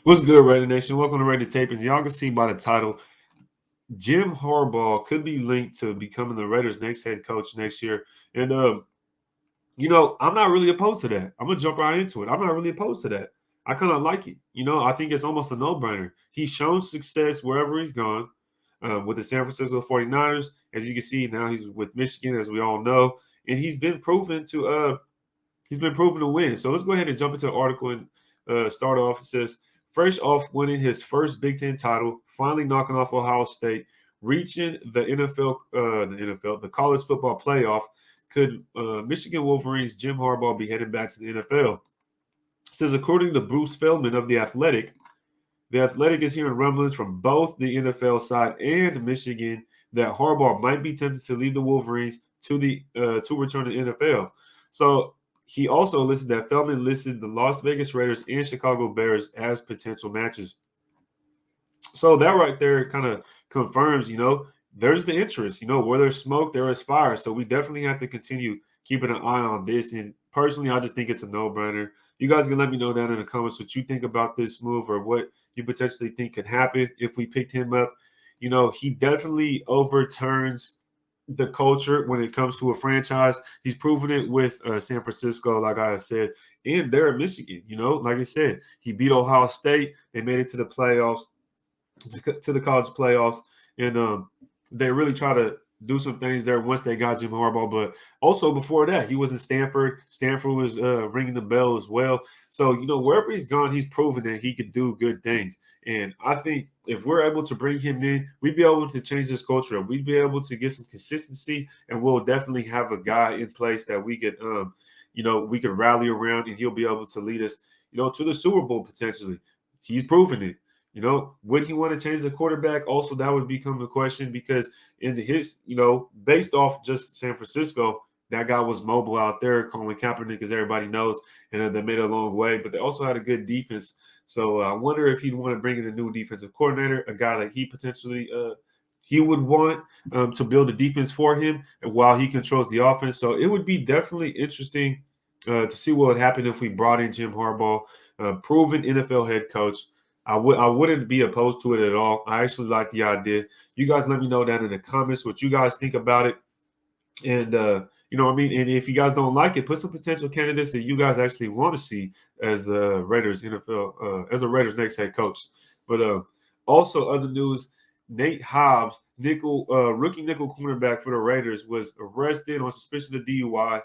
What's good, Raider Nation? Welcome to Raider Tape. As y'all can see by the title, Jim Harbaugh could be linked to becoming the Raiders' next head coach next year. And I'm not really opposed to that. I'm gonna jump right into it. I'm not really opposed to that. I kind of like it. I think it's almost a no-brainer. He's shown success wherever he's gone. With the San Francisco 49ers, as you can see, now he's with Michigan, as we all know, and he's been proven to win. So let's go ahead and jump into the article and start off. It says, fresh off winning his first Big Ten title, finally knocking off Ohio State, reaching the college football playoff, could Michigan Wolverines Jim Harbaugh be headed back to the NFL? It says, according to Bruce Feldman of The Athletic is hearing rumblings from both the NFL side and Michigan that Harbaugh might be tempted to leave the Wolverines to return to the NFL. So he also listed that Feldman listed the Las Vegas Raiders and Chicago Bears as potential matches. So that right there kind of confirms, there's the interest. Where there's smoke, there is fire. So we definitely have to continue keeping an eye on this. And personally, I just think it's a no-brainer. You guys can let me know down in the comments what you think about this move or what you potentially think could happen if we picked him up. He definitely overturns the culture when it comes to a franchise. He's proven it with San Francisco, like I said, and there at Michigan. Like I said, he beat Ohio State. They made it to the playoffs, to the college playoffs, and they really try to do some things there once they got Jim Harbaugh. But also before that, he was in Stanford. Stanford was ringing the bell as well. So, wherever he's gone, he's proven that he could do good things. And I think if we're able to bring him in, we'd be able to change this culture. We'd be able to get some consistency, and we'll definitely have a guy in place that we could rally around, and he'll be able to lead us, to the Super Bowl potentially. He's proven it. Would he want to change the quarterback? Also, that would become the question because based off just San Francisco, that guy was mobile out there. Colin Kaepernick, as everybody knows, and they made it a long way. But they also had a good defense. So I wonder if he'd want to bring in a new defensive coordinator, a guy that he potentially he would want to build a defense for him while he controls the offense. So it would be definitely interesting to see what would happen if we brought in Jim Harbaugh, proven NFL head coach. I wouldn't be opposed to it at all. I actually like the idea. You guys let me know down in the comments what you guys think about it. And and if you guys don't like it, put some potential candidates that you guys actually want to see as Raiders NFL as a Raiders next head coach. But also other news, Nate Hobbs, rookie nickel cornerback for the Raiders, was arrested on suspicion of DUI.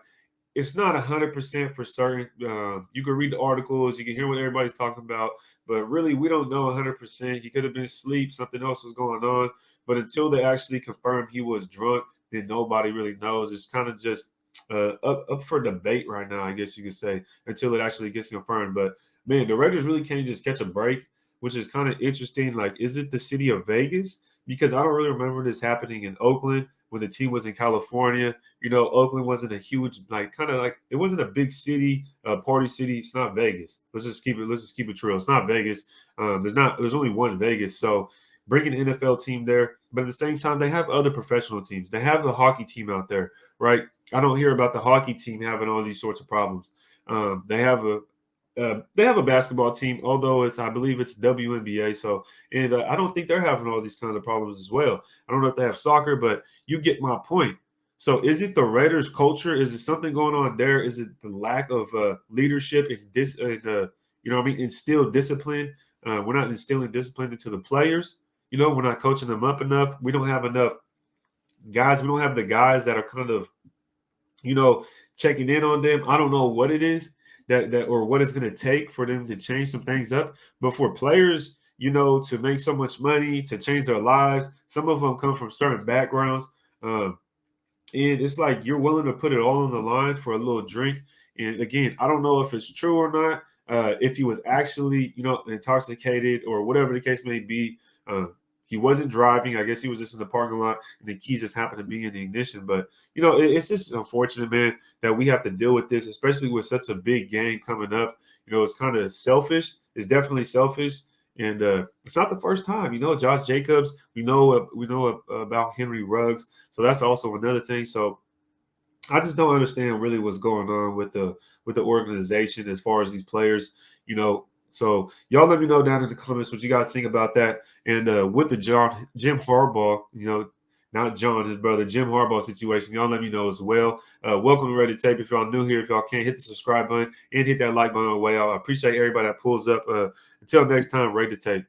It's not 100% for certain. You can read the articles, you can hear what everybody's talking about, but really we don't know 100%. He could have been asleep, something else was going on. But until they actually confirm he was drunk, then nobody really knows. It's kind of just up for debate right now, I guess you could say, until it actually gets confirmed. But man, the Raiders really can't just catch a break, which is kind of interesting. Like, is it the city of Vegas? Because I don't really remember this happening in Oakland when the team was in California. Oakland wasn't a huge, it wasn't a big city, party city. It's not Vegas. Let's just keep it true. It's not Vegas. There's only one Vegas. So bringing an NFL team there, but at the same time, they have other professional teams. They have the hockey team out there, right? I don't hear about the hockey team having all these sorts of problems. They have a basketball team, although I believe it's WNBA. So, and I don't think they're having all these kinds of problems as well. I don't know if they have soccer, but you get my point. So, is it the Raiders' culture? Is it something going on there? Is it the lack of leadership instill discipline? We're not instilling discipline into the players. We're not coaching them up enough. We don't have enough guys. We don't have the guys that are kind of, checking in on them. I don't know what it is that or what it's going to take for them to change some things up. But for players, to make so much money, to change their lives, some of them come from certain backgrounds. And it's like you're willing to put it all on the line for a little drink. And again, I don't know if it's true or not. If he was actually, intoxicated or whatever the case may be. He wasn't driving. I guess he was just in the parking lot, and the keys just happened to be in the ignition. But, it's just unfortunate, man, that we have to deal with this, especially with such a big game coming up. It's kind of selfish. It's definitely selfish. And it's not the first time. Josh Jacobs, we know about Henry Ruggs. So that's also another thing. So I just don't understand really what's going on with the organization as far as these players, So y'all let me know down in the comments what you guys think about that. And with the Jim Harbaugh, not John, his brother, Jim Harbaugh situation, y'all let me know as well. Welcome to Ready to Tape. If y'all new here, if y'all can't, hit the subscribe button and hit that like button away. I appreciate everybody that pulls up. Until next time, Ready to Tape.